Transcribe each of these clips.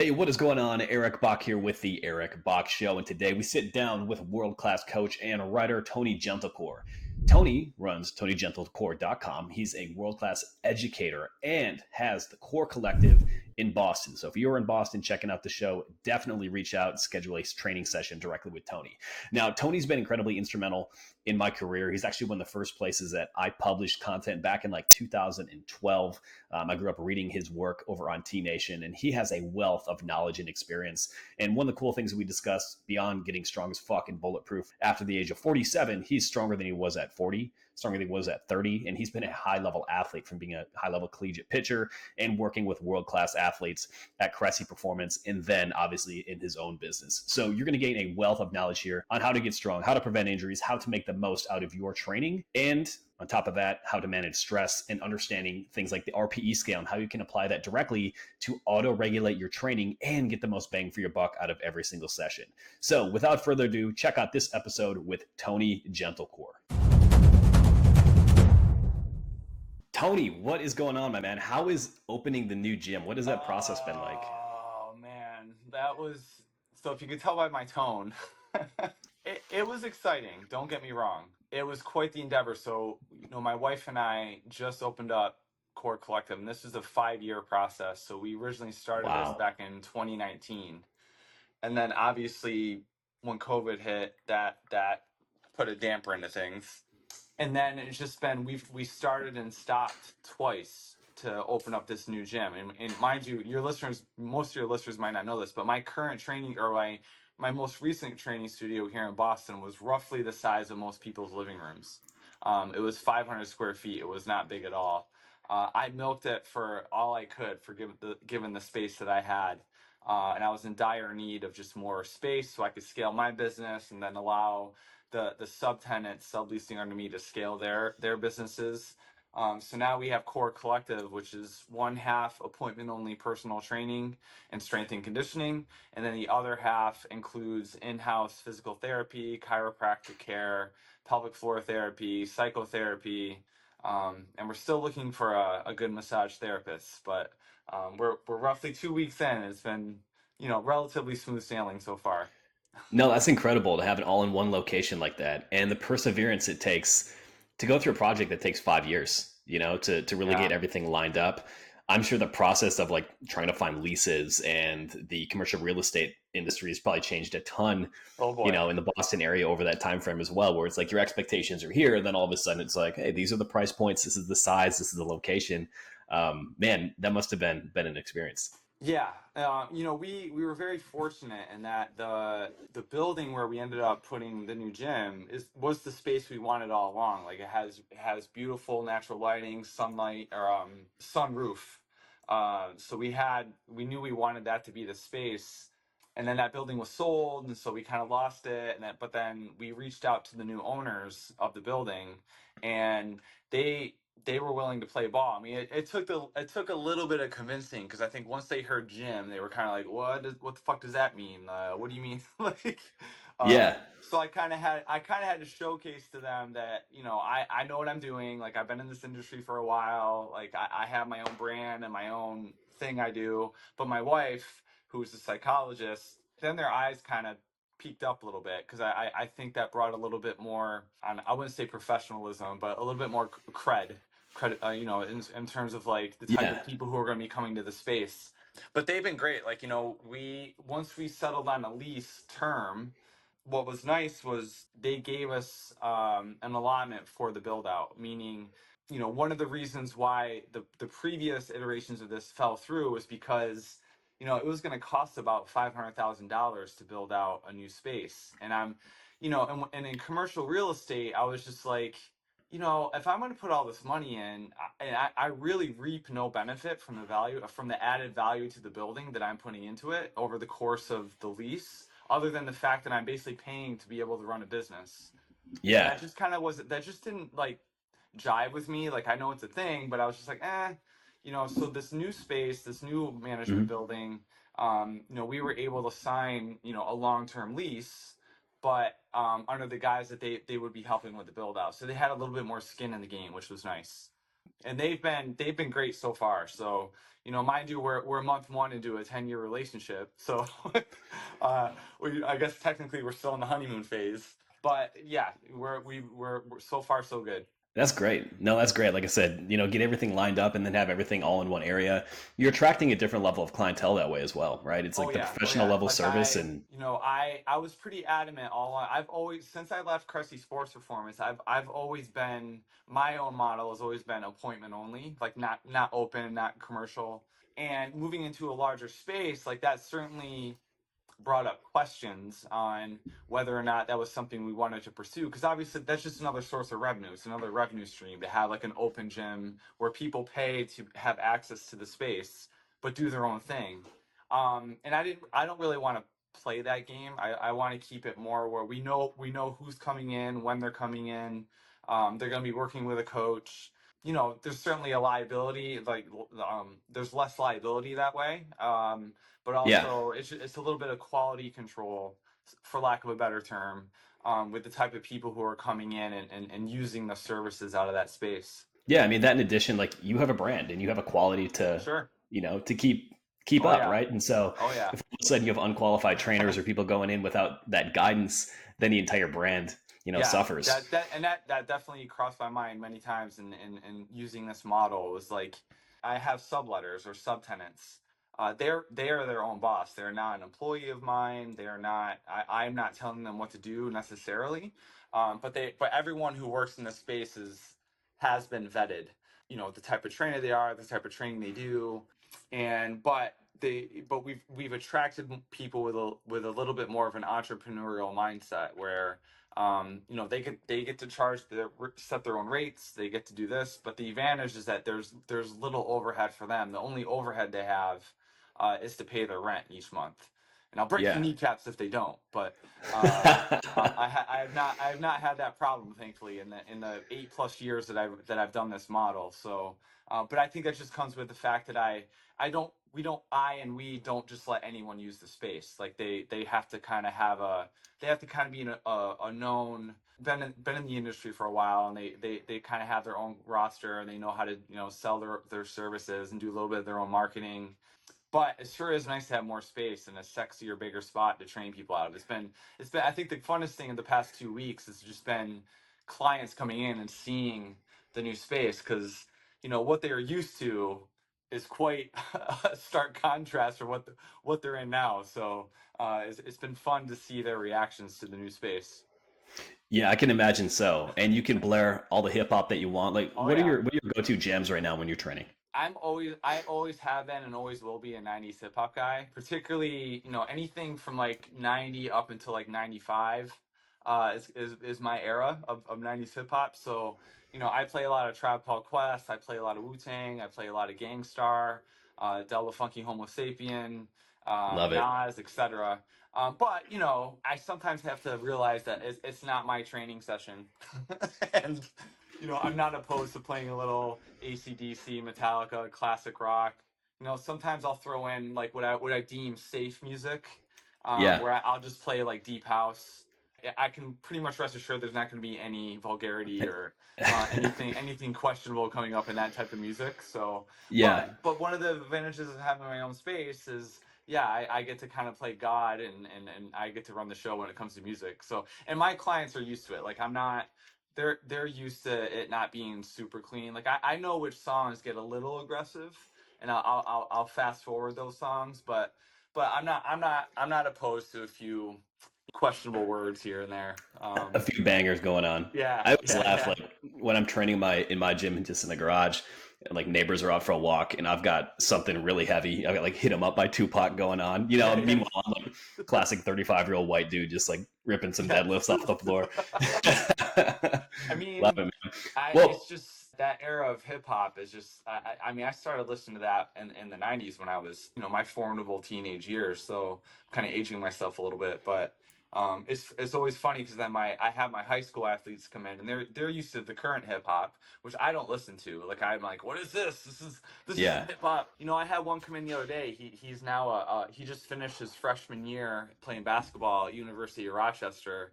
Hey, what is going on? Eric Bach here with the Eric Bach Show, and today we sit down with world-class coach and writer Tony Gentilcore. Tony runs TonyGentilcore.com. He's a world-class educator and has the Core Collective in Boston. So if you're in Boston checking out the show, definitely reach out and schedule a training session directly with Tony. Now, Tony's been incredibly instrumental in my career. He's actually one of the first places that I published content back in like 2012. I grew up reading his work over on T Nation, and he has a wealth of knowledge and experience. And one of the cool things that we discussed beyond getting strong as fuck and bulletproof after the age of 47, he's stronger than he was at 40, stronger than he was at 30. And he's been a high level athlete from being a high level collegiate pitcher and working with world class athletes at Cressy Performance, and then obviously in his own business. So you're going to gain a wealth of knowledge here on how to get strong, how to prevent injuries, how to make the most out of your training, and on top of that, how to manage stress and understanding things like the RPE scale and how you can apply that directly to auto regulate your training and get the most bang for your buck out of every single session. So without further ado, check out this episode with Tony Gentilcore. Tony, what is going on, my man? How is opening the new gym? What has that process been like? Oh man, that was so. If you could tell by my tone, it was exciting. Don't get me wrong. It was quite the endeavor. So, my wife and I just opened up Core Collective, and this is a 5-year process. So we originally started this Wow. back in 2019, and then obviously when COVID hit, that put a damper into things. And then it's just been we started and stopped twice to open up this new gym. And mind you, your listeners, most of your listeners might not know this, but my current training or my most recent training studio here in Boston was roughly the size of most people's living rooms. It was 500 square feet. It was not big at all. I milked it for all I could for given the space that I had. And I was in dire need of just more space so I could scale my business and then allow the subtenants subleasing under me to scale their businesses. So now we have Core Collective, which is one half appointment only personal training and strength and conditioning, and then the other half includes in-house physical therapy, chiropractic care, pelvic floor therapy, psychotherapy, and we're still looking for a good massage therapist. But we're roughly 2 weeks in. It's been relatively smooth sailing so far. No, that's incredible to have it all in one location like that. And the perseverance it takes to go through a project that takes 5 years, to really get Yeah. everything lined up. I'm sure the process of like trying to find leases and the commercial real estate industry has probably changed a ton, Oh boy. in the Boston area over that time frame as well, where it's like your expectations are here, and then all of a sudden it's like, hey, these are the price points, this is the size, this is the location. Man, that must have been an experience. Yeah, we were very fortunate in that the building where we ended up putting the new gym was the space we wanted all along. Like it has beautiful natural lighting, sunlight, or sunroof. So we knew we wanted that to be the space, and then that building was sold, and so we kind of lost it. But then we reached out to the new owners of the building, and they they were willing to play ball. I mean, it took a little bit of convincing because I think once they heard Jim, they were kind of like, what the fuck does that mean? What do you mean?" like, Yeah. so I kind of had to showcase to them that I know what I'm doing. Like I've been in this industry for a while. Like I have my own brand and my own thing I do. But my wife, who's a psychologist, then their eyes kind of peaked up a little bit because I think that brought a little bit more I wouldn't say professionalism, but a little bit more credit, in terms of like the type Yeah. of people who are going to be coming to the space. But they've been great. Like, we once we settled on a lease term, what was nice was they gave us an allotment for the build out, meaning, one of the reasons why the previous iterations of this fell through was because, it was going to cost about $500,000 to build out a new space. And and in commercial real estate, I was just like, if I'm going to put all this money in, I really reap no benefit from from the added value to the building that I'm putting into it over the course of the lease, other than the fact that I'm basically paying to be able to run a business. And Yeah. that just didn't like jive with me. Like I know it's a thing, but I was just like, so this new space, this new management Mhm. building, we were able to sign, a long-term lease, but under the guise that they would be helping with the build out. So they had a little bit more skin in the game, which was nice. and they've been great so far. So mind you, we're month one into a 10-year relationship. So I guess technically we're still in the honeymoon phase. But yeah, we're so far so good. That's great. No, that's great. Like I said, get everything lined up and then have everything all in one area. You're attracting a different level of clientele that way as well, right? It's Oh like the yeah, oh professional yeah. level Like service and I was pretty adamant all along. I've always, since I left Cressy Sports Performance, I've always been, my own model has always been appointment only, like not open, not commercial. And moving into a larger space, like that certainly brought up questions on whether or not that was something we wanted to pursue, because obviously that's just another source of revenue. It's another revenue stream to have like an open gym where people pay to have access to the space but do their own thing. And I don't really want to play that game. I want to keep it more where we know who's coming in, when they're coming in. They're going to be working with a coach. There's certainly a liability, like there's less liability that way. But yeah. also it's a little bit of quality control, for lack of a better term, with the type of people who are coming in and using the services out of that space. Yeah, I mean that in addition, like you have a brand and you have a quality Sure. to keep Oh up, yeah. right? And so Oh yeah. if all of a sudden you have unqualified trainers or people going in without that guidance, then the entire brand, Yeah, suffers. that definitely crossed my mind many times in using this model. Was like, I have subletters or subtenants. They are their own boss. They're not an employee of mine. They are not. I'm not telling them what to do necessarily. But everyone who works in this space has been vetted. The type of trainer they are, the type of training they do, and but we've attracted people with a little bit more of an entrepreneurial mindset where they get to set their own rates. They get to do this, but the advantage is that there's little overhead for them. The only overhead they have is to pay their rent each month, and I'll break your Yeah. kneecaps if they don't. But I have not had that problem, thankfully, in the 8+ years that I've done this model. So, but I think that just comes with the fact that I don't we don't just let anyone use the space. Like they have to kind of have a they have to kind of be a known, been in the industry for a while, and they kind of have their own roster, and they know how to sell their services and do a little bit of their own marketing. But it sure is nice to have more space and a sexier, bigger spot to train people out of. It's been I think the funnest thing in the past 2 weeks has just been clients coming in and seeing the new space, because what they are used to is quite a stark contrast from what they're in now. So it's been fun to see their reactions to the new space. Yeah, I can imagine so. And you can blare all the hip hop that you want. Like Oh yeah. what are your go-to jams right now when you're training? I always have been and always will be a 90s hip hop guy, particularly, anything from like 90 up until like 95 is my era of 90s hip hop. So, I play a lot of Tribe Called Quest, I play a lot of Wu-Tang, I play a lot of Gangstar, Del Funky Homo Sapien, Love it. Nas, etc. But, I sometimes have to realize that it's not my training session. And I'm not opposed to playing a little AC/DC, Metallica, classic rock. Sometimes I'll throw in like what I deem safe music, Yeah. where I'll just play like deep house. I can pretty much rest assured there's not going to be any vulgarity or anything questionable coming up in that type of music. So, Yeah. but one of the advantages of having my own space is, yeah, I get to kind of play God, and I get to run the show when it comes to music. So, and my clients are used to it. Like I'm not they're used to it not being super clean. Like I know which songs get a little aggressive, and I'll fast forward those songs, but I'm not opposed to a few questionable words here and there. A few bangers going on. Yeah, I always yeah, laugh yeah. like when I'm training in my gym just in the garage and like neighbors are out for a walk and I've got something really heavy. I got like Hit 'em Up by Tupac going on. Yeah, yeah, Meanwhile I'm like classic 35-year-old white dude just like ripping some deadlifts yes. off the floor. I Love mean, it, man. it's Well, just that era of hip hop is just. I mean, I started listening to that in the '90s when I was, my formidable teenage years. So I'm kind of aging myself a little bit, but it's always funny because then I have my high school athletes come in and they're used to the current hip hop, which I don't listen to. Like I'm like, what is this? This isn't yeah. hip hop. I had one come in the other day. He's now he just finished his freshman year playing basketball at University of Rochester,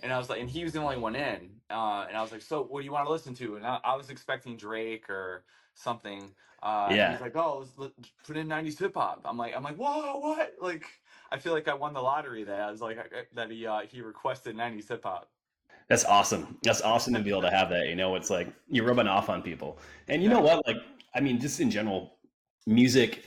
And I was like, and he was the only one in. And I was like, so what do you want to listen to? And I was expecting Drake or something. And Yeah. he's like, oh, let's put in 90s hip hop. I'm like, whoa, what? Like, I feel like I won the lottery that I was like, that he requested 90s hip hop. That's awesome. That's awesome to be able to have that. It's like you're rubbing off on people. And you know Yeah. what? Like, I mean, just in general, music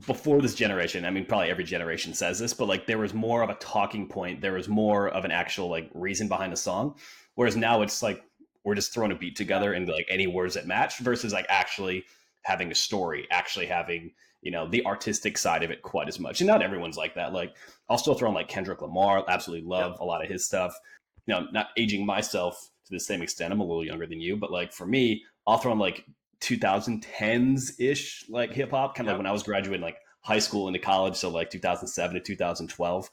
before this generation, I mean, probably every generation says this, but like there was more of a talking point. There was more of an actual like reason behind the song. Whereas now it's like we're just throwing a beat Yeah. together and like any words that match versus like actually having a story, actually having, the artistic side of it quite as much. And not everyone's like that. Like I'll still throw in like Kendrick Lamar, absolutely Yep. love a lot of his stuff. Not aging myself to the same extent. I'm a little younger than you, but like for me, I'll throw in like 2010s ish, like hip hop, kind of like Yep. when I was graduating like high school into college. So like 2007 to 2012.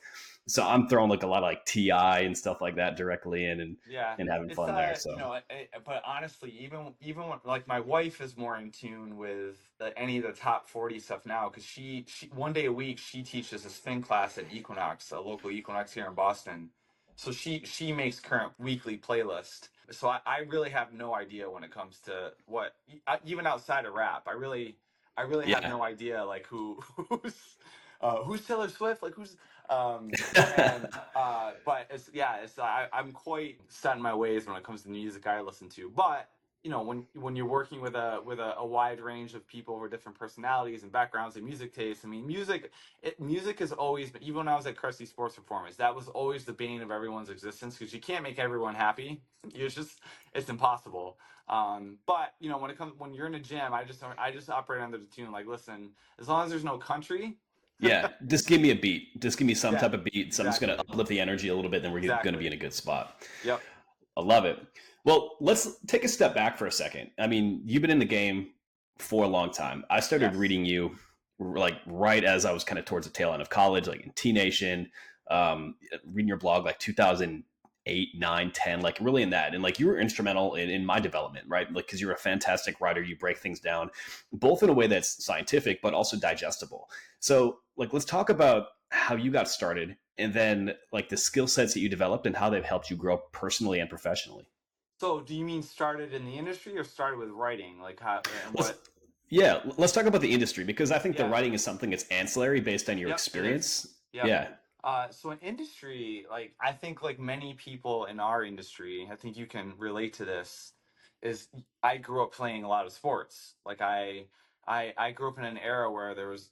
So I'm throwing like a lot of like Ti and stuff like that directly in Yeah, and having it's fun there. So but honestly, even when, like my wife is more in tune with any of the top 40 stuff now because she one day a week she teaches a spin class at Equinox, a local Equinox here in Boston. So she makes current weekly playlist. So I really have no idea when it comes to what even outside of rap. I really have yeah. no idea like who's Taylor Swift, like who's and but I'm quite set in my ways when it comes to the music I listen to. But when you're working with a wide range of people with different personalities and backgrounds and music tastes, I mean, music has always been. Even when I was at Crusty Sports Performance, that was always the bane of everyone's existence because you can't make everyone happy. It's impossible. But when you're in a gym, I just operate under the tune like, listen, as long as there's no country. Yeah, just give me a beat. Just give me some Yeah, type of beat. So I'm just going to exactly. uplift the energy a little bit. Then we're going to be Exactly. in a good spot. Yep. I love it. Well, let's take a step back for a second. I mean, you've been in the game for a long time. I started Yes. reading you like right as I was kind of towards the tail end of college, like in T Nation, reading your blog like 2008, 9, 10, like really in that. And like you were instrumental in my development, right? Like, because you're a fantastic writer, you break things down, both in a way that's scientific, but also digestible. So, like, let's talk about how you got started and then like the skill sets that you developed and how they've helped you grow personally and professionally. So, do you mean started in the industry or started with writing? Like how and Let's what? yeah, let's talk about the industry because I think the Yeah. writing is something that's ancillary based on your Yep. It is. experience. Yep. Yeah. So in industry, like I think like many people in our industry, I think you can relate to this, is I grew up playing a lot of sports. Like I grew up in an era where there was,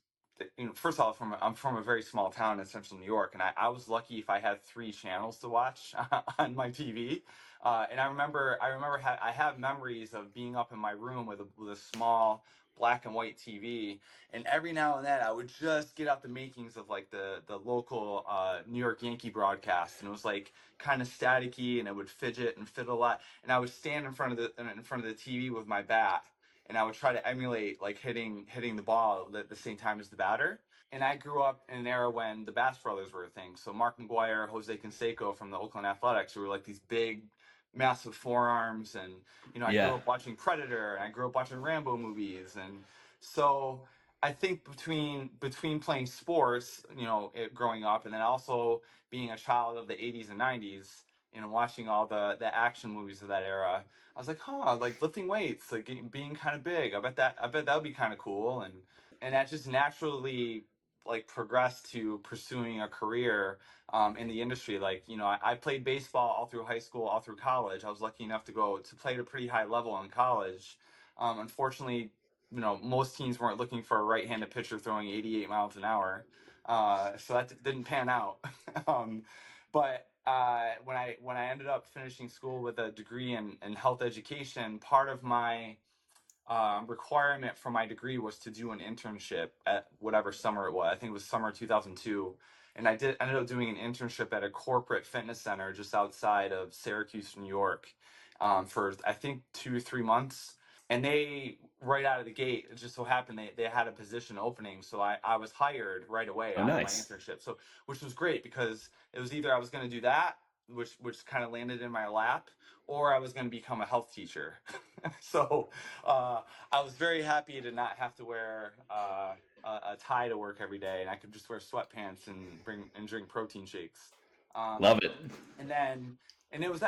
first of all, I'm from a very small town in central New York, and I was lucky if I had three channels to watch on my TV. And I have memories of being up in my room with a small black and white TV, and every now and then I would just get out the makings of like the local New York Yankee broadcast, and it was like kind of staticky, and it would fidget and fiddle a lot, and I would stand in front of the TV with my bat, and I would try to emulate like hitting the ball at the same time as the batter. And I grew up in an era when the Bass brothers were a thing. So Mark McGuire, Jose Canseco from the Oakland Athletics, who were like these big, massive forearms, and I grew Yeah. up watching Predator, and I grew up watching Rambo movies, and so I think between playing sports, growing up, and then also being a child of the '80s and '90s, watching all the action movies of that era, I was like, huh, like lifting weights, like being kind of big. I bet that would be kind of cool, and that just naturally like progressed to pursuing a career in the industry. Like, I played baseball all through high school, all through college. I was lucky enough to go to play at a pretty high level in college. Unfortunately, most teams weren't looking for a right-handed pitcher throwing 88 miles an hour. So that didn't pan out. um, but when I ended up finishing school with a degree in health education, part of my requirement for my degree was to do an internship at whatever summer it was. I think it was summer 2002. And ended up doing an internship at a corporate fitness center just outside of Syracuse, New York, for I think 2 3 months. And they, right out of the gate, it just so happened they had a position opening. So I was hired right away Oh, out of my nice. internship. So, which was great because it was either I was going to do that, which kind of landed in my lap, or I was going to become a health teacher. So I was very happy to not have to wear a tie to work every day, and I could just wear sweatpants and drink protein shakes. Love it. And then and it was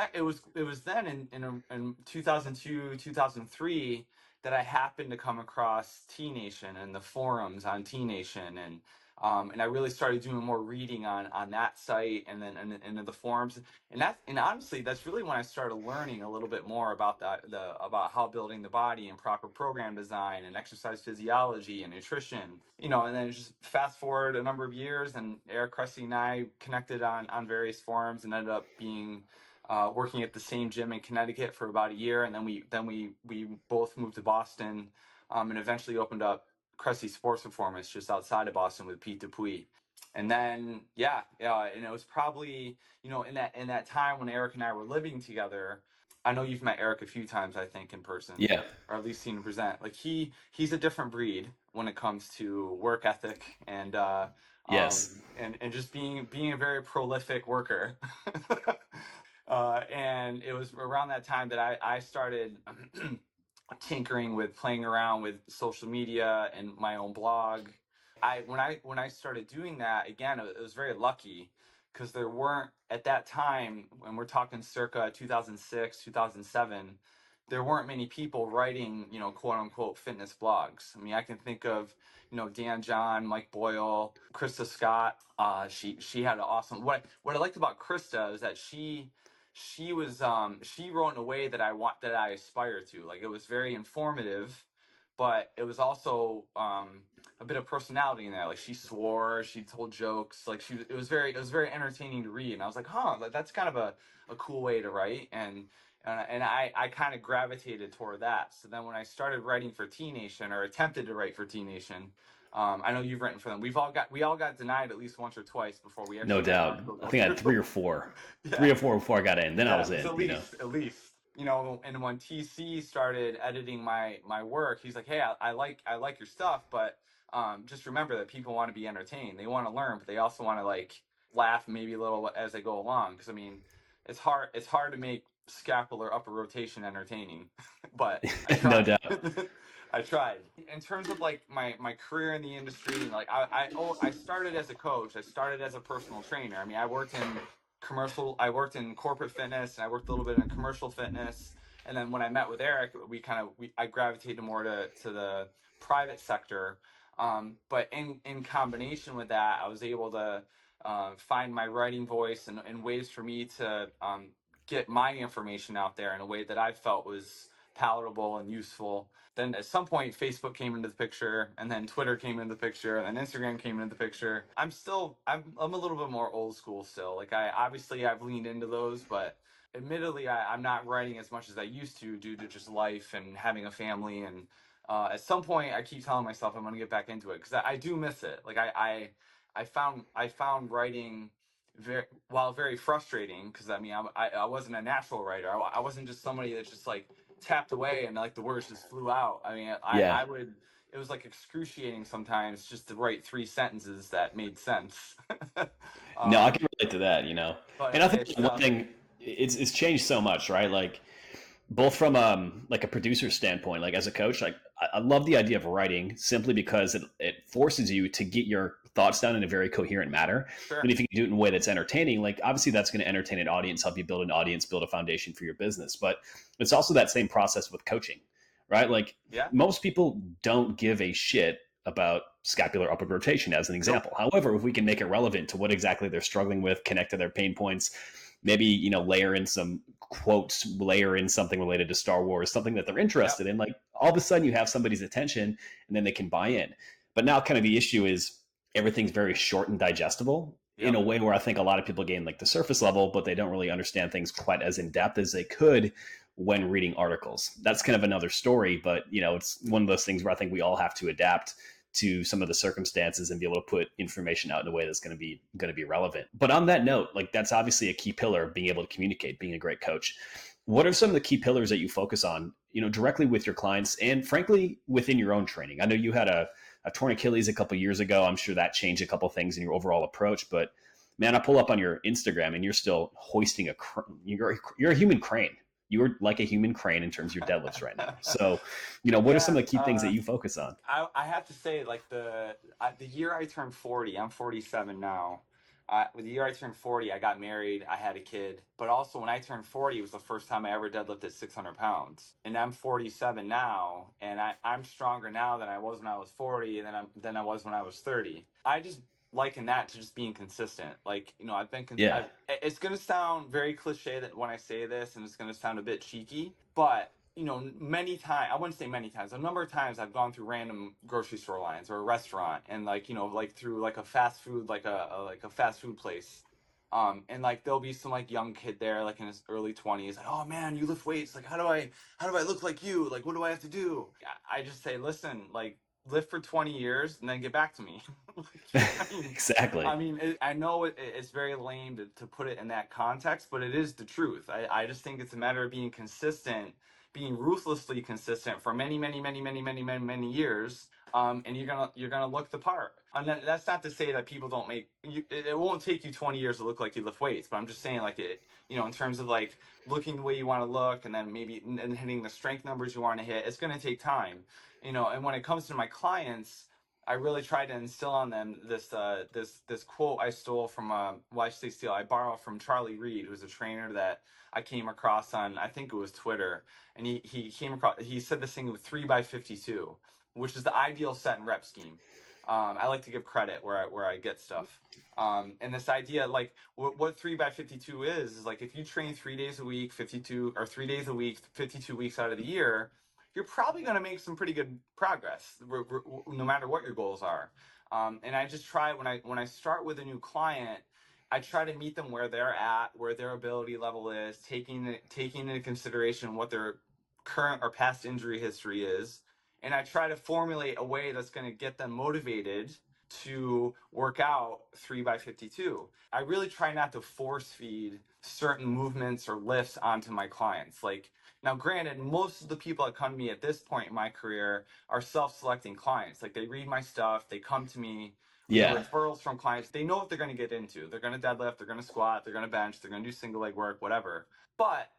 then in 2002 2003 that I happened to come across T Nation and the forums on T Nation, and I really started doing more reading on that site, and then and the forums, and honestly that's really when I started learning a little bit more about the about how building the body and proper program design and exercise physiology and nutrition, and then just fast forward a number of years, and Eric Cressy and I connected on various forums and ended up being working at the same gym in Connecticut for about a year, and then we both moved to Boston, and eventually opened up Cressy Sports Performance just outside of Boston with Pete Dupuis. And then yeah, and it was probably in that time when Eric and I were living together. I know you've met Eric a few times, I think, in person, Yeah. or at least seen him present. Like he's a different breed when it comes to work ethic Yes. and just being a very prolific worker. And it was around that time that I started tinkering with playing around with social media and my own blog. When I started doing that again, it was very lucky because there weren't at that time, when we're talking circa 2006 2007, there weren't many people writing quote unquote fitness blogs. I mean, I can think of Dan John, Mike Boyle, Krista Scott. She had an awesome. What I liked about Krista is that she wrote in a way that I aspire to. Like, it was very informative, but it was also a bit of personality in there. Like, she swore, she told jokes, like it was very entertaining to read, and I was like, huh, that's kind of a cool way to write. And I kind of gravitated toward that. So then when I started writing for T Nation, or attempted to write for T Nation, I know you've written for them. We all got denied at least once or twice before we No actually had doubt. to I go think I had three through. or four, Yeah, before I got in. Then I yeah, was it was in. at least. And when TC started editing my work, he's like, "Hey, I like your stuff, but just remember that people want to be entertained. They want to learn, but they also want to like laugh maybe a little as they go along. Because I mean, it's hard to make scapular upper rotation entertaining, but I No tried. doubt. I tried. In terms of like my career in the industry, like I started as a coach. I started as a personal trainer. I mean, I worked in corporate fitness, and I worked a little bit in commercial fitness. And then when I met with Eric, I gravitated more to the private sector. But in combination with that, I was able to find my writing voice, and ways for me to get my information out there in a way that I felt was palatable and useful. Then at some point, Facebook came into the picture, and then Twitter came into the picture, and then Instagram came into the picture. I'm a little bit more old school still. Like, I've leaned into those, but admittedly, I'm not writing as much as I used to due to just life and having a family. And at some point, I keep telling myself I'm going to get back into it because I do miss it. Like, I found writing very frustrating, because I mean, I wasn't a natural writer. I wasn't just somebody that just like tapped away and like the words just flew out. I mean, Yeah. I would. It was like excruciating sometimes just to write three sentences that made sense. No, I um, can relate to that, but And I think it's one thing, it's changed so much, right? Like, both from like a producer standpoint, like as a coach, like I love the idea of writing simply because it forces you to get your thoughts down in a very coherent manner. And sure. if you can do it in a way that's entertaining, like obviously that's going to entertain an audience, help you build an audience, build a foundation for your business. But it's also that same process with coaching, right? Like, Yeah. most people don't give a shit about scapular upward rotation as an Nope. example. However, if we can make it relevant to what exactly they're struggling with, connect to their pain points, maybe layer in some quotes, layer in something related to Star Wars, something that they're Yep. interested in, like all of a sudden you have somebody's attention and then they can buy in. But now kind of the issue is everything's very short and digestible in a Yep. way where I think a lot of people gain like the surface level, but they don't really understand things quite as in depth as they could when reading articles. That's kind of another story, but it's one of those things where I think we all have to adapt to some of the circumstances and be able to put information out in a way that's going to be relevant. But on that note, like that's obviously a key pillar of being able to communicate, being a great coach. What are some of the key pillars that you focus on, directly with your clients and frankly within your own training? I know you had a torn Achilles a couple of years ago. I'm sure that changed a couple of things in your overall approach, but man, I pull up on your Instagram and you're still hoisting you're a human crane. You're like a human crane in terms of your deadlifts right now. So, what are some Yeah. of the key things that you focus on? I have to say, like the year I turned 40, I'm 47 now. The year I turned 40, I got married, I had a kid. But also, when I turned 40, it was the first time I ever deadlifted 600 pounds. And I'm 47 now, and I'm stronger now than I was when I was 40, and than I was when I was 30. I just liken that to just being consistent. Like, Yeah. it's going to sound very cliche that when I say this, and it's going to sound a bit cheeky, but many times, I wouldn't say many times, a number of times I've gone through random grocery store lines or a restaurant, and like through like a fast food, like a fast food place. And like there'll be some like young kid there, like in his early 20s, like, oh man, you lift weights. Like, how do I look like you? Like, what do I have to do? I just say, listen, like, live for 20 years and then get back to me. I mean, Exactly. I know it's very lame to put it in that context, but it is the truth. I just think it's a matter of being consistent, being ruthlessly consistent for many, many, many, many, many, many, many years. And you're gonna look the part. And that's not to say that people don't it won't take you 20 years to look like you lift weights, but I'm just saying, like, in terms of like looking the way you want to look, and then maybe and hitting the strength numbers you want to hit, it's going to take time. And when it comes to my clients, I really try to instill on them this quote I stole from well, I say steal, I borrow from Charlie Reed, who's a trainer that I came across on, I think it was Twitter, and he said this thing with 3x52, which is the ideal set and rep scheme. I like to give credit where I get stuff. And this idea, like, what 3x52 is like, if you train 3 days a week, 52, or 3 days a week, 52 weeks out of the year, you're probably going to make some pretty good progress, no matter what your goals are. And I just try, when I start with a new client, I try to meet them where they're at, where their ability level is, taking into consideration what their current or past injury history is, and I try to formulate a way that's going to get them motivated to work out 3x52. I really try not to force feed certain movements or lifts onto my clients. Like, now, granted, most of the people that come to me at this point in my career are self-selecting clients. Like, they read my stuff, they come to me, we get Yeah. referrals from clients. They know what they're going to get into. They're going to deadlift, they're going to squat, they're going to bench, they're going to do single leg work, whatever. But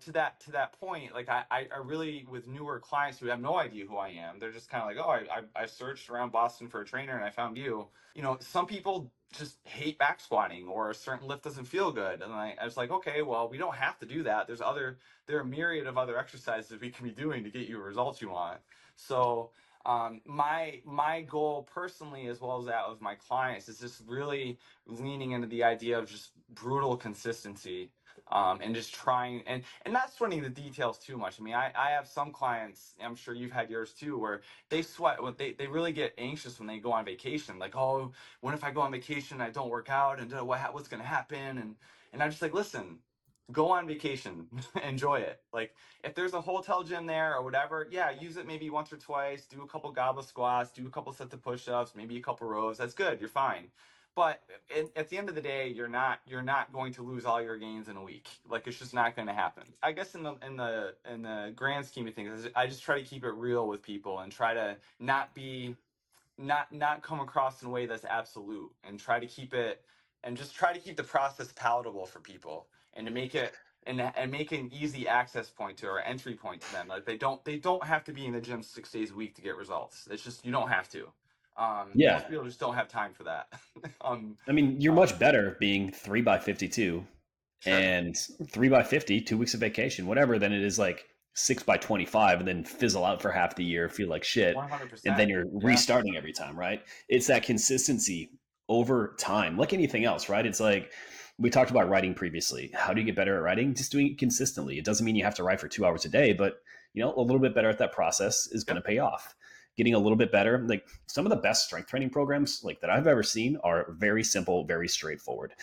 to that point, like, I really, with newer clients who have no idea who I am, they're just kind of like, oh, I searched around Boston for a trainer and I found you. Some people just hate back squatting, or a certain lift doesn't feel good, and I was like, okay, well, we don't have to do that. There are a myriad of other exercises we can be doing to get you the results you want. So my goal personally, as well as that of my clients, is just really leaning into the idea of just brutal consistency, and just trying, and not sweating the details too much. I mean, I have some clients, I'm sure you've had yours too, where they sweat when they really get anxious when they go on vacation. Like, oh, what if I go on vacation and I don't work out, and what's going to happen? And I'm just like, listen, go on vacation, enjoy it. Like, if there's a hotel gym there or whatever, yeah, use it maybe once or twice, do a couple goblet squats, do a couple sets of push-ups, maybe a couple rows. That's good, you're fine. But at the end of the day, you're not going to lose all your gains in a week. Like, it's just not going to happen. I guess in the grand scheme of things, I just try to keep it real with people, and try to not come across in a way that's absolute, and try to keep the process palatable for people, and to make it and make an easy access point to, or entry point to them. Like, they don't have to be in the gym 6 days a week to get results. It's just, you don't have to. Yeah. Most people just don't have time for that. um, I mean, you're uh, much better being 3x52 sure, and 3x50, 2 weeks of vacation, whatever, than it is like 6x25 and then fizzle out for half the year, feel like shit, and then 100%. you're Yeah. restarting every time, right? It's that consistency over time, like anything else, right? It's like we talked about writing previously. How do you get better at writing? Just doing it consistently. It doesn't mean you have to write for 2 hours a day, but a little bit better at that process is going to Yep. pay off. Getting a little bit better, like some of the best strength training programs like that I've ever seen are very simple, very straightforward.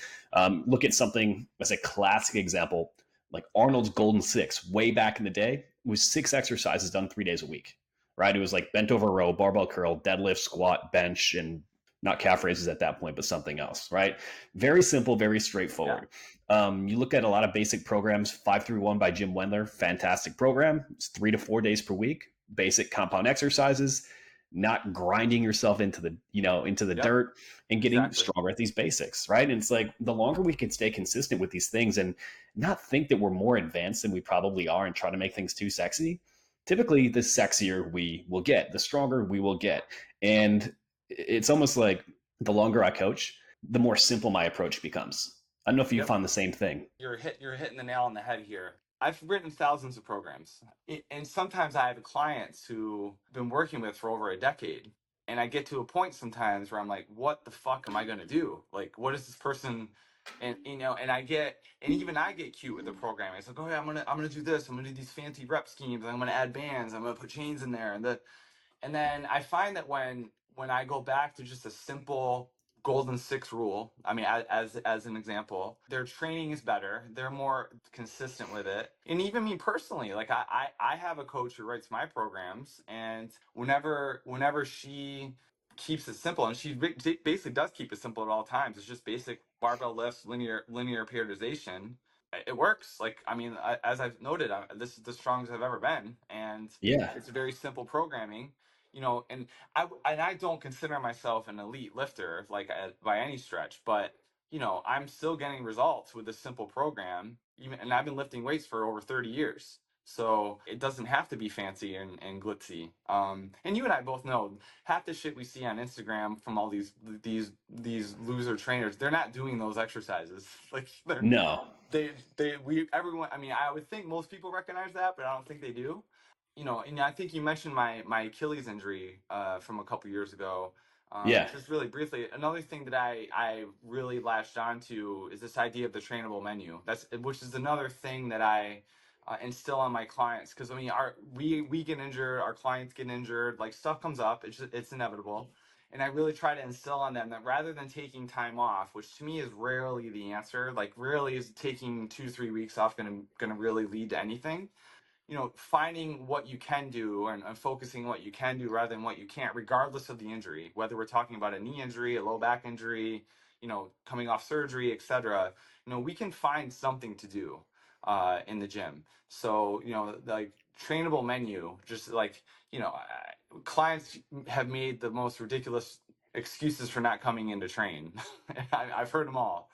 Look at something as a classic example, like Arnold's Golden Six way back in the day was 6 exercises done 3 days a week, right? It was like bent over row, barbell curl, deadlift, squat, bench, and not calf raises at that point, but something else, right? Very simple, very Yeah. straightforward. You look at a lot of basic programs, 531 by Jim Wendler, fantastic program. It's 3 to 4 days per week, basic compound exercises, not grinding yourself into the Yep. dirt, and getting Exactly. stronger at these basics, right? And it's like the longer we can stay consistent with these things and not think that we're more advanced than we probably are and try to make things too sexy, typically the sexier we will get, the stronger we will get. And it's almost like the longer I coach, the more simple my approach becomes. I don't know if you Yep. found the same thing. You're hitting the nail on the head here. I've written thousands of programs, and sometimes I have clients who I've been working with for over a decade, and I get to a point sometimes where I'm like, "What the fuck am I gonna do? Like, what is this person?" And and even I get cute with the programming. It's like, "Oh yeah, I'm gonna do this. I'm gonna do these fancy rep schemes. I'm gonna add bands. I'm gonna put chains in there, and then I find that when I go back to just a simple golden six rule, I mean, as an example, their training is better. They're more consistent with it. And even me personally, like I have a coach who writes my programs, and whenever she keeps it simple, and she basically does keep it simple at all times. It's just basic barbell lifts, linear periodization. It works. Like, I mean, as I've noted, this is the strongest I've ever been, and Yeah. it's very simple programming, and I don't consider myself an elite lifter, like, by any stretch, but I'm still getting results with this simple program, even, and I've been lifting weights for over 30 years. So it doesn't have to be fancy and glitzy. And you and I both know half the shit we see on Instagram from all these loser trainers, they're not doing those exercises. Like, No. we everyone. I mean, I would think most people recognize that, but I don't think they do. And I think you mentioned my Achilles injury from a couple years ago. Yeah. Just really briefly, another thing that I really latched onto is this idea of the trainable menu. Which is another thing that I instill on my clients, because I mean, we get injured, our clients get injured, like, stuff comes up. It's inevitable. And I really try to instill on them that rather than taking time off, which to me is rarely the answer, like, rarely is taking 2 3 weeks off gonna really lead to anything. Finding what you can do, and focusing on what you can do rather than what you can't, regardless of the injury, whether we're talking about a knee injury, a low back injury, coming off surgery, etc. We can find something to do in the gym. So, like, trainable menu, just like, clients have made the most ridiculous excuses for not coming in to train. I've heard them all.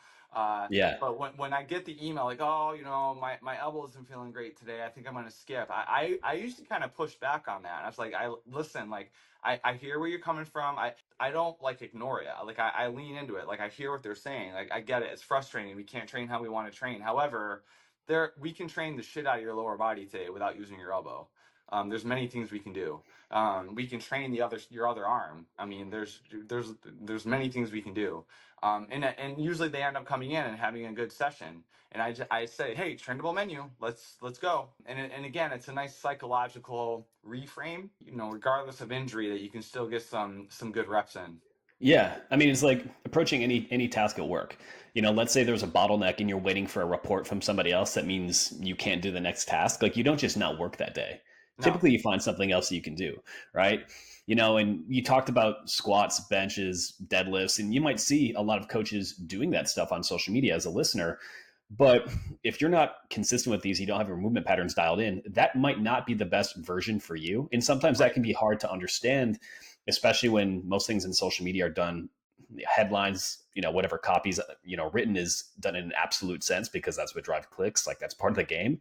Yeah. But when I get the email, like, "Oh, my elbow isn't feeling great today, I think I'm going to skip," I usually kind of push back on that. I was like, listen, like, I hear where you're coming from. I don't, like, ignore it. Like, I lean into it. Like, I hear what they're saying. Like, I get it. It's frustrating. We can't train how we want to train. However, we can train the shit out of your lower body today without using your elbow. There's many things we can do. We can train your other arm. I mean, there's many things we can do. And usually they end up coming in and having a good session. And I say, "Hey, trainable menu, let's go." And again, it's a nice psychological reframe, regardless of injury, that you can still get some good reps in. Yeah, I mean, it's like approaching any task at work. Let's say there's a bottleneck and you're waiting for a report from somebody else. That means you can't do the next task. Like, you don't just not work that day. No. Typically, you find something else you can do, right? And you talked about squats, benches, deadlifts, and you might see a lot of coaches doing that stuff on social media as a listener. But if you're not consistent with these, you don't have your movement patterns dialed in, that might not be the best version for you. And sometimes that Right. can be hard to understand, especially when most things in social media are done headlines, whatever copies, written is done in an absolute sense because that's what drives clicks. Like, that's part of the game.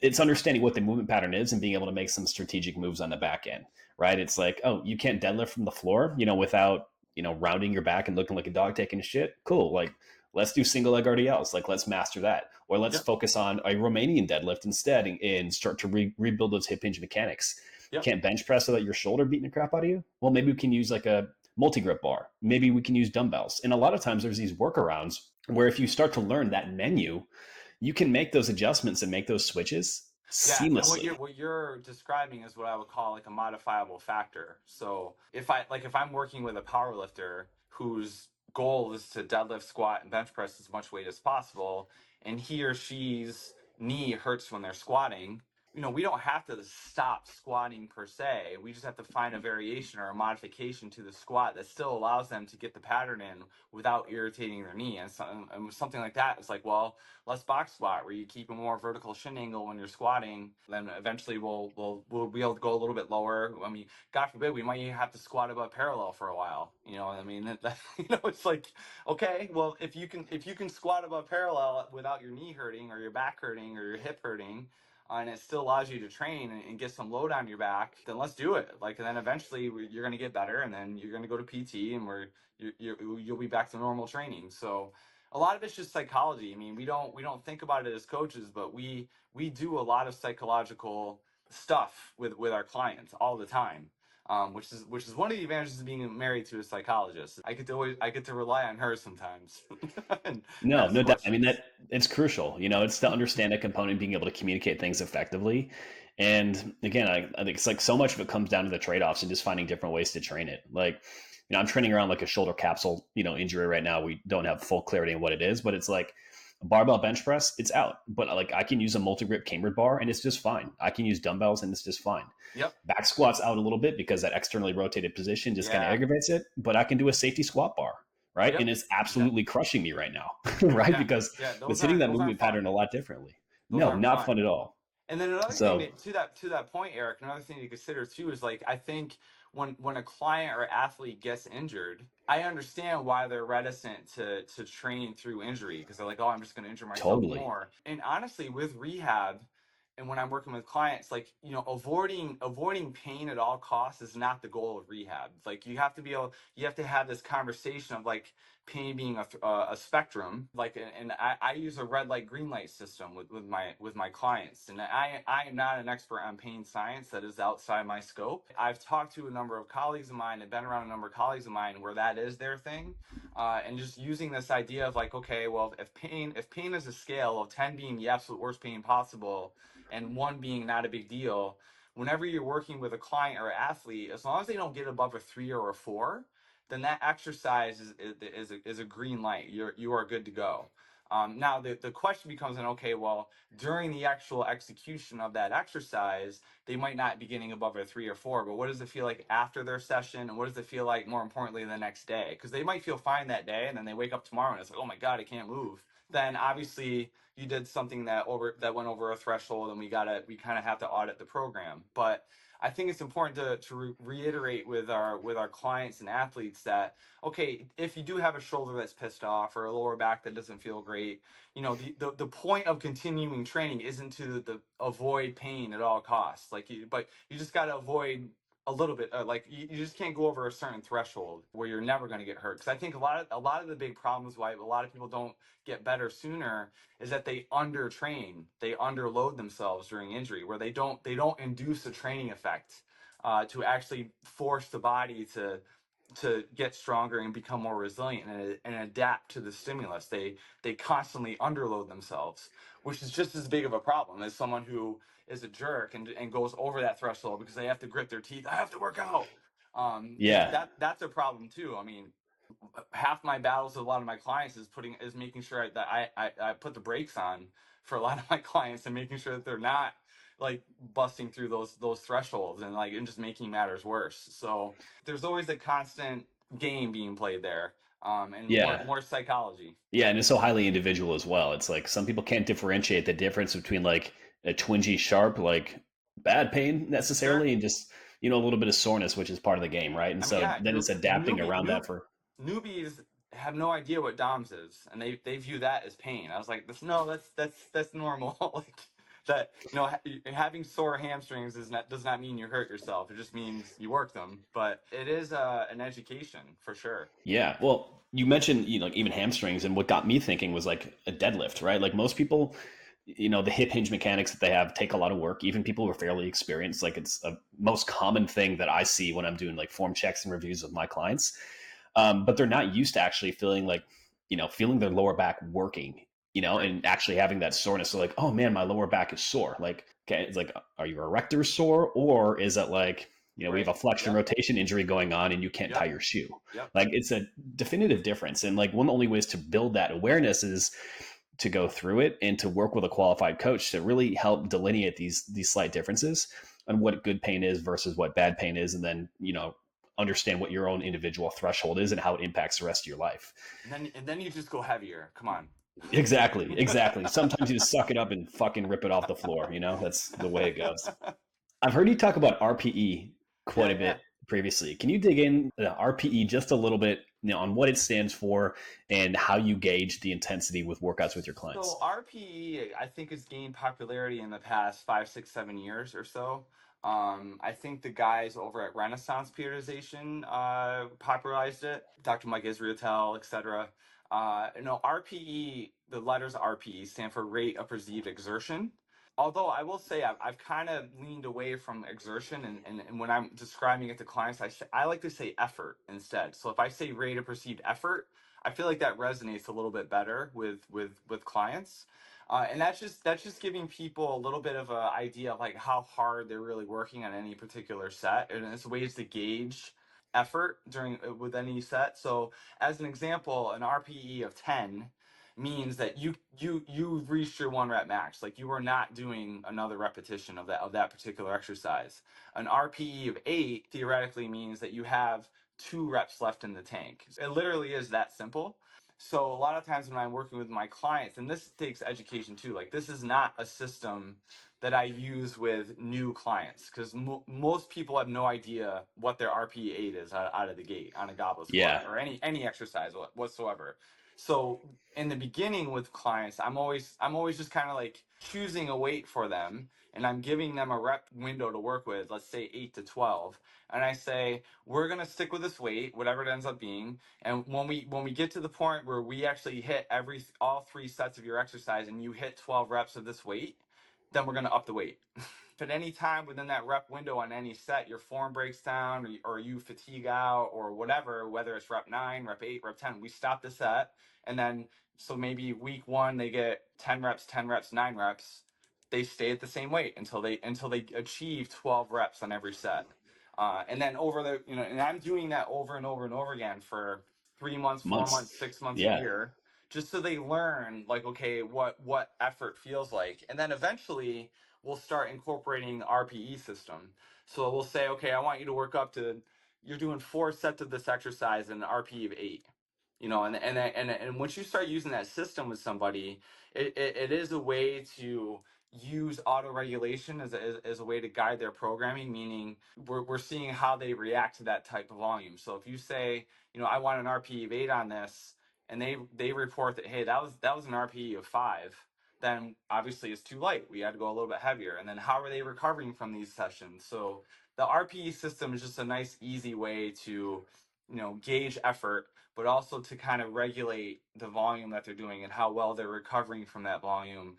It's understanding what the movement pattern is and being able to make some strategic moves on the back end, right? It's like, oh, you can't deadlift from the floor, without, rounding your back and looking like a dog taking a shit. Cool. Like, let's do single leg RDLs. Like, let's master that. Or let's Yep. focus on a Romanian deadlift instead, and start to rebuild those hip hinge mechanics. Yep. Can't bench press so that your shoulder beating the crap out of you? Well, maybe we can use like a multi grip bar. Maybe we can use dumbbells. And a lot of times there's these workarounds where if you start to learn that menu, you can make those adjustments and make those switches Yeah, and what seamlessly. you're describing is what I would call, like, a modifiable factor. So if I'm working with a power lifter whose goal is to deadlift, squat, and bench press as much weight as possible, and he or she's knee hurts when they're squatting, we don't have to stop squatting per se. We just have to find a variation or a modification to the squat that still allows them to get the pattern in without irritating their knee. And something like that is like, well, let's box squat, where you keep a more vertical shin angle when you're squatting. Then eventually we'll be able to go a little bit lower. I mean, God forbid, we might even have to squat above parallel for a while. I mean, it's like, okay, well, if you can squat above parallel without your knee hurting or your back hurting or your hip hurting, and it still allows you to train and get some load on your back, then let's do it. Like, and then eventually you're going to get better, and then you're going to go to PT, and you'll be back to normal training. So a lot of it's just psychology. I mean, we don't think about it as coaches, but we do a lot of psychological stuff with our clients all the time. Which is one of the advantages of being married to a psychologist. I get to rely on her sometimes and No, ask no doubt. I mean, questions. that it's crucial. It's to understand that component, being able to communicate things effectively. And again, I think it's like so much of it comes down to the trade-offs and just finding different ways to train it. Like, I'm training around like a shoulder capsule, injury right now. We don't have full clarity on what it is, but it's like a barbell bench press, it's out. But like I can use a multi-grip cambered bar and it's just fine. I can use dumbbells and it's just fine. Yep. Back squats out a little bit because that externally rotated position just kind of Yeah. aggravates it, but I can do a safety squat bar, right? And Yep. it's Yeah. absolutely crushing me right now, right? Yeah. Because Yeah. it's Those hitting aren't that those aren't movement pattern fun. a lot differently. Those No, aren't not fun. fun at all. And then another thing So to that point, Eric, another thing to consider too is like I think when a client or athlete gets injured, I understand why they're reticent to train through injury because they're like, oh, I'm just going to injure myself totally, more. And honestly, with rehab and when I'm working with clients, like avoiding pain at all costs is not the goal of rehab. Like you have to have this conversation of like pain being a spectrum, like, and I use a red light green light system with my clients, and I am not an expert on pain science. That is outside my scope. I've talked to a number of colleagues of mine and been around a number of colleagues of mine where that is their thing, and just using this idea of like, okay, well, if pain is a scale of 10 being the absolute worst pain possible and 1 being not a big deal, whenever you're working with a client or athlete, as long as they don't get above a 3 or a 4, then that exercise is a green light. You are good to go. Now the question becomes, then okay, well, during the actual execution of that exercise, they might not be getting above a 3 or 4, but what does it feel like after their session, and what does it feel like more importantly the next day? Because they might feel fine that day, and then they wake up tomorrow and it's like, oh my god, I can't move. Then obviously you did something that went over a threshold, and we kind of have to audit the program. But I think it's important to reiterate with our clients and athletes that, okay, if you do have a shoulder that's pissed off or a lower back that doesn't feel great, the point of continuing training isn't to the avoid pain at all costs. But you just got to avoid a little bit. Like you just can't go over a certain threshold where you're never going to get hurt. Because I think a lot of the big problems why a lot of people don't get better sooner is that they undertrain, they underload themselves during injury, where they don't induce a training effect to actually force the body to get stronger and become more resilient and adapt to the stimulus. They constantly underload themselves, which is just as big of a problem as someone who is a jerk and goes over that threshold because they have to grit their teeth. I have to work out. yeah, That's a problem too. I mean, half my battles with a lot of my clients is making sure that I put the brakes on for a lot of my clients and making sure that they're not like busting through those thresholds and just making matters worse. So there's always a constant game being played there, and more yeah, more psychology. yeah, and it's so highly individual as well. It's like some people can't differentiate the difference between like a twingy, sharp, like bad pain Sure. necessarily, and just a little bit of soreness, which is part of the game, right? And I mean, so yeah, then it's adapting around that for newbies have no idea what DOMS is, and they view that as pain. I was like, no, that's normal. Like that, having sore hamstrings does not mean you hurt yourself. It just means you work them. But it is an education for sure. Yeah. Well, you mentioned, like even hamstrings, and what got me thinking was like a deadlift, right? Like most people, the hip hinge mechanics that they have take a lot of work. Even people who are fairly experienced, like it's a most common thing that I see when I'm doing like form checks and reviews with my clients. But they're not used to actually feeling like, feeling their lower back working, Right. and actually having that soreness. So like, oh man, my lower back is sore. Like, okay, it's like, are your erectors sore, or is it like, we have Right. a flexion Yep. rotation injury going on and you can't tie Yep. your shoe? Yep. Like, it's a definitive difference. And like, one of the only ways to build that awareness is to go through it and to work with a qualified coach to really help delineate these slight differences on what good pain is versus what bad pain is, and then understand what your own individual threshold is and how it impacts the rest of your life. And then you just go heavier. Come on. Exactly, exactly. Sometimes you just suck it up and fucking rip it off the floor. That's the way it goes. I've heard you talk about RPE quite Yeah. a Yeah. bit. previously. Can you dig in RPE just a little bit, on what it stands for and how you gauge the intensity with workouts with your So clients? RPE, I think, has gained popularity in the past 5, 6, 7 years or so. I think the guys over at Renaissance Periodization popularized it. Dr. Mike Israetel, etc. RPE, the letters RPE stand for rate of perceived exertion. Although I will say I've kind of leaned away from exertion, and when I'm describing it to clients, I like to say effort instead. So if I say rate of perceived effort, I feel like that resonates a little bit better with clients, and that's just giving people a little bit of an idea of like how hard they're really working on any particular set, and it's ways to gauge effort during with any set. So as an example, an RPE of 10 means that you've reached your 1 rep max. Like you are not doing another repetition of that particular exercise. An RPE of 8 theoretically means that you have 2 reps left in the tank. It literally is that simple. So a lot of times when I'm working with my clients, and this takes education too, like this is not a system that I use with new clients because most people have no idea what their RPE 8 is out of the gate on a goblet squat Yeah. or any exercise whatsoever. So in the beginning with clients, I'm always just kind of like choosing a weight for them, and I'm giving them a rep window to work with, let's say 8 to 12, and I say we're going to stick with this weight, whatever it ends up being. And when we get to the point where we actually hit all 3 sets of your exercise and you hit 12 reps of this weight, then we're going to up the weight. If at any time within that rep window on any set your form breaks down, or you fatigue out or whatever, whether it's rep 9, rep 8, rep 10, we stop the set. And then so maybe week 1 they get 10 reps, 10 reps, 9 reps. They stay at the same weight until they achieve 12 reps on every set. And then and I'm doing that over and over and over again for 3 months, 4 months, Months. 6 months, a Yeah. year, just so they learn like, okay, what effort feels like. And then eventually we'll start incorporating the RPE system. So we'll say, okay, I want you to work up to, you're doing 4 sets of this exercise in an RPE of 8. And once you start using that system with somebody, it is a way to use auto regulation as a way to guide their programming, meaning we're seeing how they react to that type of volume. So if you say, I want an RPE of 8 on this, and they report that, hey, that was an RPE of 5, then obviously it's too light. We had to go a little bit heavier. And then how are they recovering from these sessions? So the RPE system is just a nice, easy way to, gauge effort, but also to kind of regulate the volume that they're doing and how well they're recovering from that volume,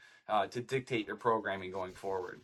to dictate your programming going forward.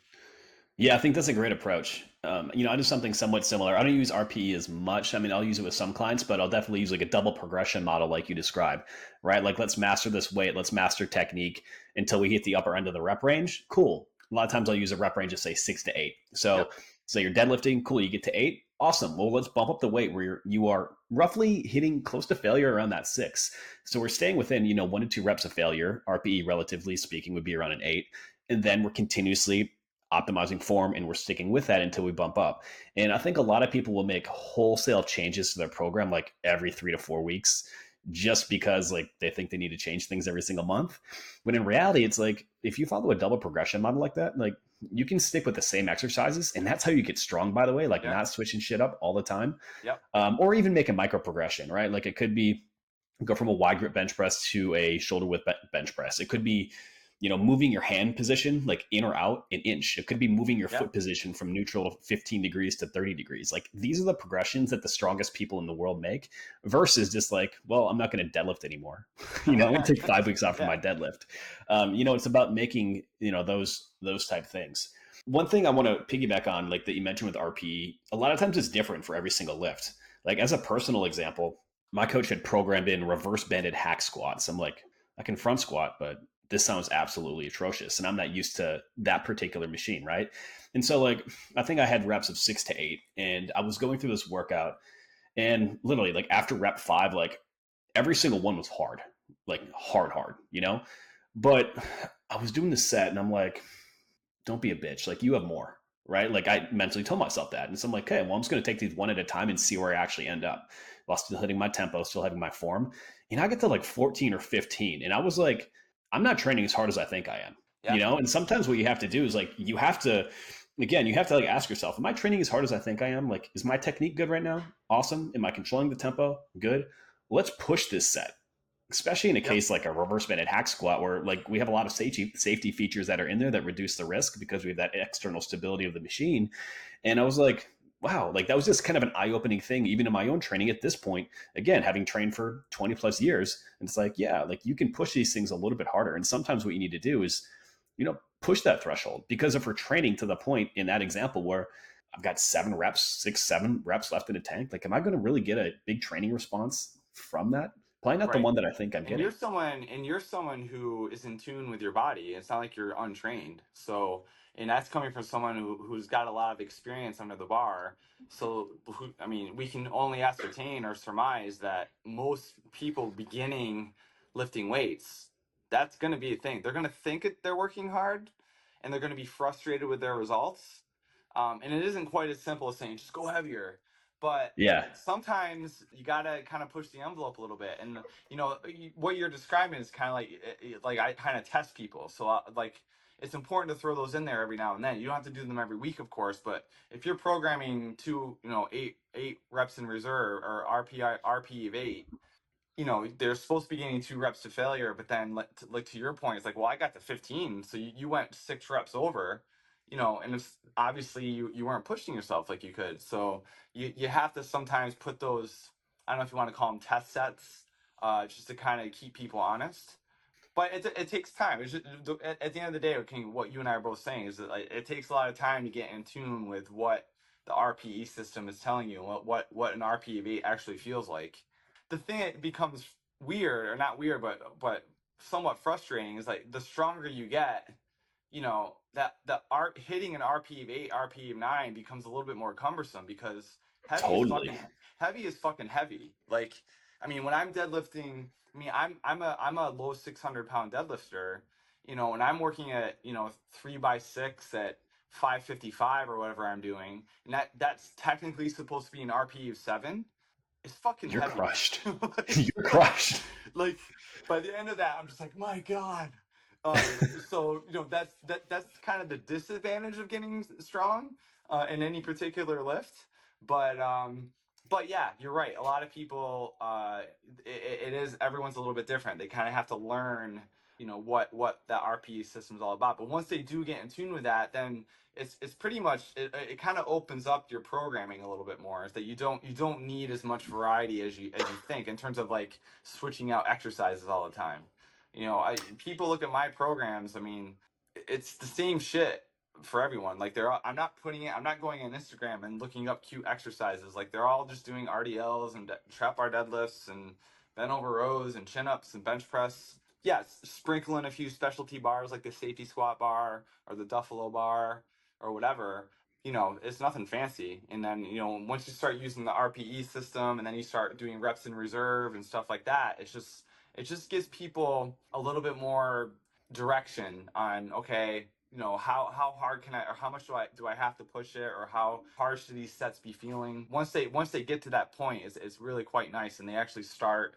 Yeah, I think that's a great approach. I do something somewhat similar. I don't use RPE as much. I mean, I'll use it with some clients, but I'll definitely use like a double progression model, like you described, right? Like, let's master this weight, let's master technique until we hit the upper end of the rep range. Cool. A lot of times I'll use a rep range of say 6 to 8. So, Yep. you're deadlifting, cool. You get to 8, awesome. Well, let's bump up the weight where you are roughly hitting close to failure around that 6. So we're staying within 1 to 2 reps of failure. RPE, relatively speaking, would be around an 8, and then we're continuously optimizing form and we're sticking with that until we bump up. And I think a lot of people will make wholesale changes to their program like every 3 to 4 weeks just because like they think they need to change things every single month. When in reality, it's like if you follow a double progression model like that, like you can stick with the same exercises. And that's how you get strong, by the way, like Yeah. not switching shit up all the time. Yep. Or even make a micro progression, right? Like it could be go from a wide grip bench press to a shoulder width bench press. It could be, moving your hand position like in or out an inch. It could be moving your Yep. foot position from neutral to 15 degrees to 30 degrees. Like these are the progressions that the strongest people in the world make versus just like, well, I'm not going to deadlift anymore. I'm going to take 5 weeks off from Yeah. my deadlift. It's about making, those type things. One thing I want to piggyback on, like that you mentioned with RPE, a lot of times it's different for every single lift. Like as a personal example, my coach had programmed in reverse banded hack squats. I'm like, I can front squat, but this sounds absolutely atrocious. And I'm not used to that particular machine, right? And so, like, I think I had reps of 6 to 8, and I was going through this workout, and literally, like, after rep 5, like, every single one was hard, like, hard. But I was doing the set, and I'm like, don't be a bitch. Like, you have more, right? Like, I mentally told myself that. And so I'm like, okay, well, I'm just going to take these one at a time and see where I actually end up while still hitting my tempo, still having my form. And I get to like 14 or 15. And I was like, I'm not training as hard as I think I am. Yeah. And sometimes what you have to do is like, you have to again, you have to like ask yourself, am I training as hard as I think I am? Like, is my technique good right now? Awesome. Am I controlling the tempo? Good. Let's push this set, especially in a Yep. case like a reverse banded hack squat, where like we have a lot of safety features that are in there that reduce the risk because we have that external stability of the machine. And I was like, wow, like that was just kind of an eye-opening thing, even in my own training at this point. Again, having trained for 20 plus years, and it's like, yeah, like you can push these things a little bit harder. And sometimes what you need to do is, push that threshold. Because if we're training to the point in that example where I've got 7 reps, 6, 7 reps left in a tank, like, am I going to really get a big training response from that? Probably not the Right. one that I think I'm getting. And you're someone who is in tune with your body. It's not like you're untrained. So, and that's coming from someone who's got a lot of experience under the bar. So, I mean, we can only ascertain or surmise that most people beginning lifting weights, that's going to be a thing. They're going to think they're working hard, and they're going to be frustrated with their results. And it isn't quite as simple as saying just go heavier, but Yeah, sometimes you gotta kind of push the envelope a little bit. And what you're describing is kind of like I kind of test people. So like it's important to throw those in there every now and then. You don't have to do them every week, of course, but if you're programming to, 8 reps in reserve or RP of 8, they're supposed to be getting 2 reps to failure, but then like to your point, it's like, well, I got to 15, so you went 6 reps over, and it's obviously you weren't pushing yourself like you could. So you have to sometimes put those, I don't know if you want to call them test sets, just to kind of keep people honest. But it takes time. It's just, at the end of the day, okay, what you and I are both saying is that like, it takes a lot of time to get in tune with what the RPE system is telling you, and what an RPE actually feels like. The thing that becomes weird, or not weird, but somewhat frustrating, is like the stronger you get, that the art hitting an RP of 8, RP of 9 becomes a little bit more cumbersome, because heavy is totally. fucking heavy is fucking heavy. Like, I mean, when I'm deadlifting, I mean, I'm a low 600 pound deadlifter, and I'm working at 3x6 at 555 or whatever I'm doing, and that's technically supposed to be an RP of 7. It's fucking You're heavy. crushed. like, You're like, crushed. like by the end of that, I'm just like, my God. So that's kind of the disadvantage of getting strong in any particular lift. But but yeah, you're right. A lot of people, it is, everyone's a little bit different. They kind of have to learn, what that RPE system is all about. But once they do get in tune with that, then it's pretty much, it kind of opens up your programming a little bit more. Is that you don't need as much variety as you think, in terms of like switching out exercises all the time. People look at my programs. I mean, it's the same shit for everyone. Like, I'm not I'm not going on Instagram and looking up cute exercises. Like, they're all just doing RDLs and trap bar deadlifts and bent over rows and chin ups and bench press. Yes, sprinkle in a few specialty bars like the safety squat bar or the Duffalo bar or whatever. It's nothing fancy. And then, once you start using the RPE system, and then you start doing reps in reserve and stuff like that, it just gives people a little bit more direction on, okay, how hard can I, or how much do I have to push it, or how hard should these sets be feeling. Once they get to that point, it's really quite nice, and they actually start,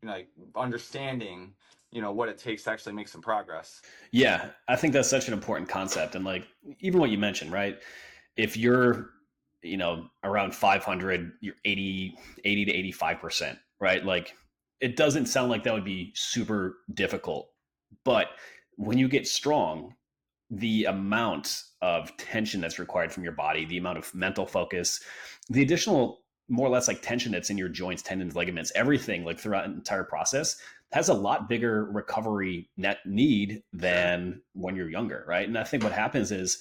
like, understanding, what it takes to actually make some progress. Yeah, I think that's such an important concept. And like, even what you mentioned, right? If you're, around 500, you're 80 to 85%, right? Like, it doesn't sound like that would be super difficult. But when you get strong, the amount of tension that's required from your body, the amount of mental focus, the additional, more or less, like tension that's in your joints, tendons, ligaments, everything, like throughout an entire process, has a lot bigger recovery net need Sure. than when you're younger, right? And I think what happens is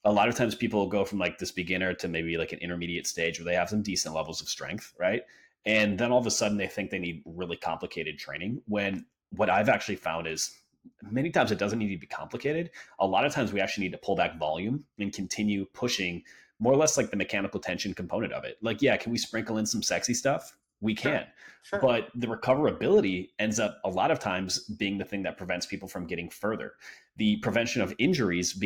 a lot of times people go from like this beginner to maybe like an intermediate stage where they have some decent levels of strength, right? And then all of a sudden they think they need really complicated training, when what I've actually found is many times it doesn't need to be complicated. A lot of times we actually need to pull back volume and continue pushing more or less like the mechanical tension component of it. Like, yeah, can we sprinkle in some sexy stuff? We can. Sure. Sure. But the recoverability ends up a lot of times being the thing that prevents people from getting further. The prevention of injuries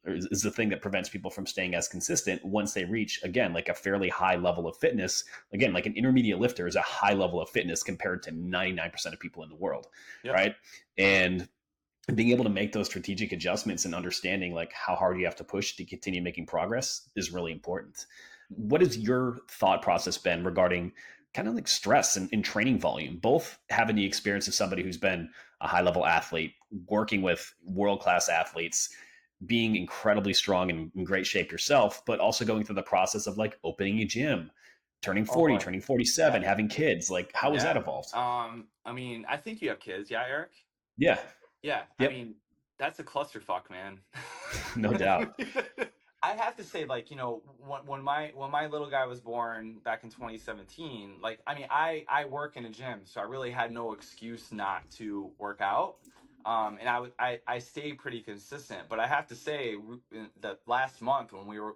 is the thing that prevents people from staying as consistent once they reach, again, like a fairly high level of fitness. Again, like an intermediate lifter is a high level of fitness compared to 99% of people in the world, Yep. right? And And being able to make those strategic adjustments and understanding like how hard you have to push to continue making progress is really important. What has your thought process been regarding kind of like stress and training volume, both having the experience of somebody who's been a high level athlete, working with world class athletes, being incredibly strong and in great shape yourself, but also going through the process of like opening a gym, turning Oh 40, boy. turning Yeah. 47, having kids? Like, how has that Yeah. evolved? I mean, I think you have kids. Yeah, Eric? Yeah. Yeah. I Yep. mean, that's a clusterfuck, man. No doubt. I have to say, like, when my little guy was born back in 2017, like, I mean, I work in a gym, so I really had no excuse not to work out. And I stay pretty consistent, but I have to say that last month when we were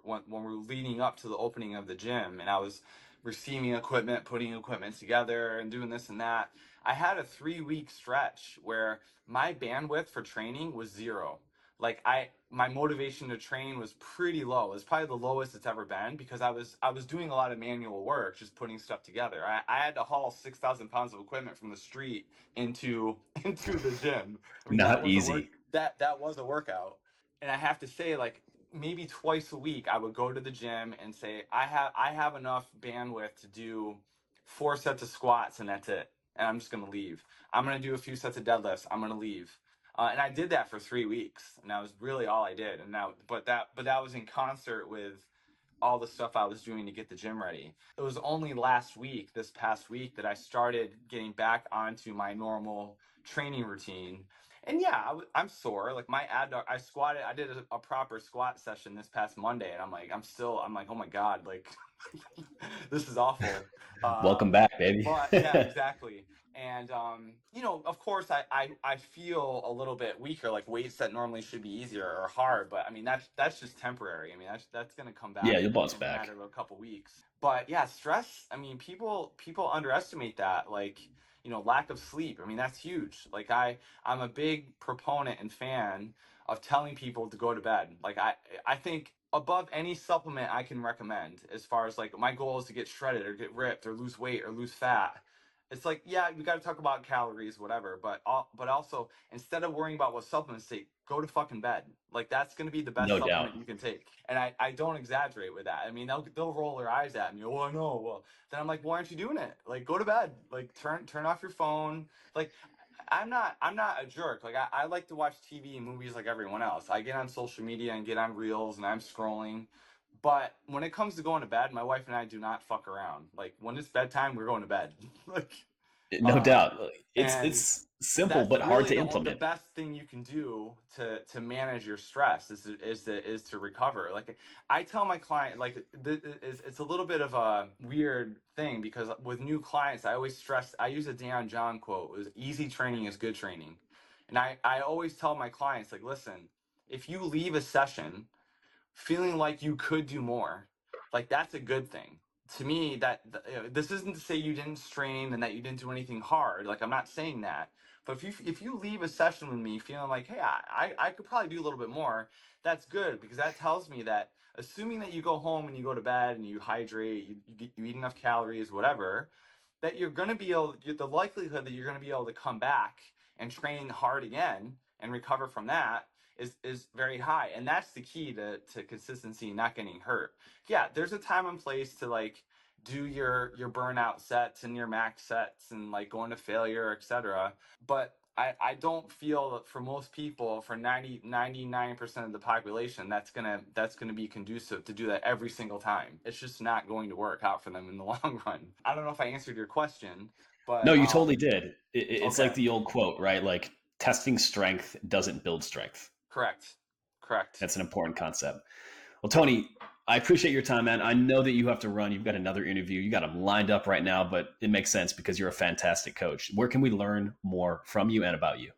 leading up to the opening of the gym, and I was receiving equipment, putting equipment together, and doing this and that, I had a 3 week stretch where my bandwidth for training was zero. Like my motivation to train was pretty low. It was probably the lowest it's ever been because I was doing a lot of manual work, just putting stuff together. I had to haul 6,000 pounds of equipment from the street into into the gym. I mean, that Not was a work easy. that was a workout. And I have to say, like, maybe twice a week I would go to the gym and say, I have enough bandwidth to do 4 sets of squats and that's it. And I'm just gonna leave. I'm gonna do a few sets of deadlifts. I'm gonna leave. And I did that for 3 weeks, and that was really all I did. And now, but that was in concert with all the stuff I was doing to get the gym ready. It was only this past week, that I started getting back onto my normal training routine. And yeah, I'm sore. Like my I squatted. I did a proper squat session this past Monday, and I'm like, oh my god, like this is awful. Welcome Um, back, baby. but yeah, exactly. And of course, I feel a little bit weaker, like weights that normally should be easier or hard. But I mean, that's just temporary. I mean, that's gonna come Yeah, back you'll bounce in a back. matter of a couple weeks. But yeah, stress. I mean, people underestimate that. Like, lack of sleep. I mean, that's huge. Like I'm a big proponent and fan of telling people to go to bed. Like I think above any supplement I can recommend, as far as like my goal is to get shredded or get ripped or lose weight or lose fat. It's like, yeah, we got to talk about calories, whatever, but also, instead of worrying about what supplements take, go to fucking bed. Like, that's going to be the best No doubt. supplement you can take. And I don't exaggerate with that. I mean, they'll roll their eyes at me. Oh, I know. Well, then I'm like, why aren't you doing it? Like, go to bed. Like, turn off your phone. Like, I'm not a jerk. Like, I like to watch TV and movies like everyone else. I get on social media and get on reels and I'm scrolling. But when it comes to going to bed, my wife and I do not fuck around. Like, when it's bedtime, we're going to bed. Like, No um, doubt. and It's simple that's but hard really to the implement. best thing you can do to manage your stress is to recover. Like, I tell my client, like, it's a little bit of a weird thing, because with new clients I always stress, I use a Dan John quote: "Is easy training is good training." And I always tell my clients, like, listen, if you leave a session feeling like you could do more, like, that's a good thing. To me, this isn't to say you didn't strain and that you didn't do anything hard. Like, I'm not saying that. But if you leave a session with me feeling like, hey, I could probably do a little bit more, that's good, because that tells me that, assuming that you go home and you go to bed and you hydrate, you eat enough calories, whatever, that you're going to be able, the likelihood that you're going to be able to come back and train hard again and recover from that is very high. And that's the key to consistency and not getting hurt. Yeah, there's a time and place to, like, do your burnout sets and your max sets and, like, go into failure, etc. But I don't feel that for most people, for 99% of the population, that's gonna be conducive to do that every single time. It's just not going to work out for them in the long run. I don't know if I answered your question, No, but you totally did. It's like okay. the old quote, right? Like testing strength doesn't build strength. Correct. Correct. That's an important concept. Well, Tony, I appreciate your time, man. I know that you have to run. You've got another interview. You got them lined up right now, but it makes sense because you're a fantastic coach. Where can we learn more from you and about you?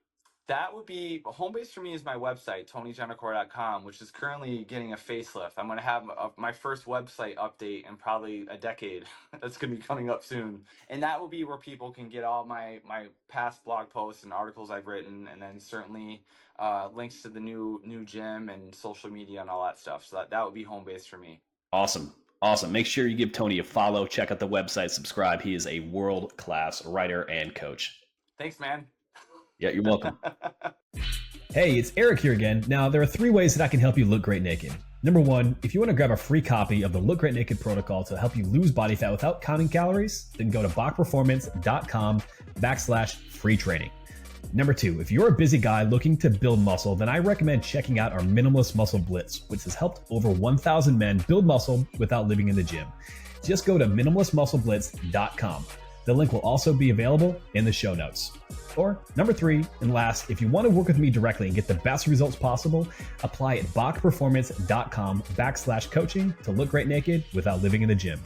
That would be home base for me, is my website, TonyGentilcore.com, which is currently getting a facelift. I'm going to have my first website update in probably a decade. That's going to be coming up soon. And that will be where people can get all my past blog posts and articles I've written, and then certainly links to the new gym and social media and all that stuff. So that would be home base for me. Awesome. Awesome. Make sure you give Tony a follow. Check out the website, subscribe. He is a world class writer and coach. Thanks, man. Yeah, you're welcome. Hey, it's Eric here again. Now, there are 3 ways that I can help you look great naked. Number 1, if you want to grab a free copy of the Look Great Naked protocol to help you lose body fat without counting calories, then go to bachperformance.com/free training. Number 2, if you're a busy guy looking to build muscle, then I recommend checking out our Minimalist Muscle Blitz, which has helped over 1,000 men build muscle without living in the gym. Just go to minimalistmuscleblitz.com. The link will also be available in the show notes. Or number 3, and last, if you want to work with me directly and get the best results possible, apply at bachperformance.com/coaching to look great naked without living in the gym.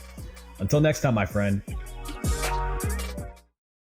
Until next time, my friend.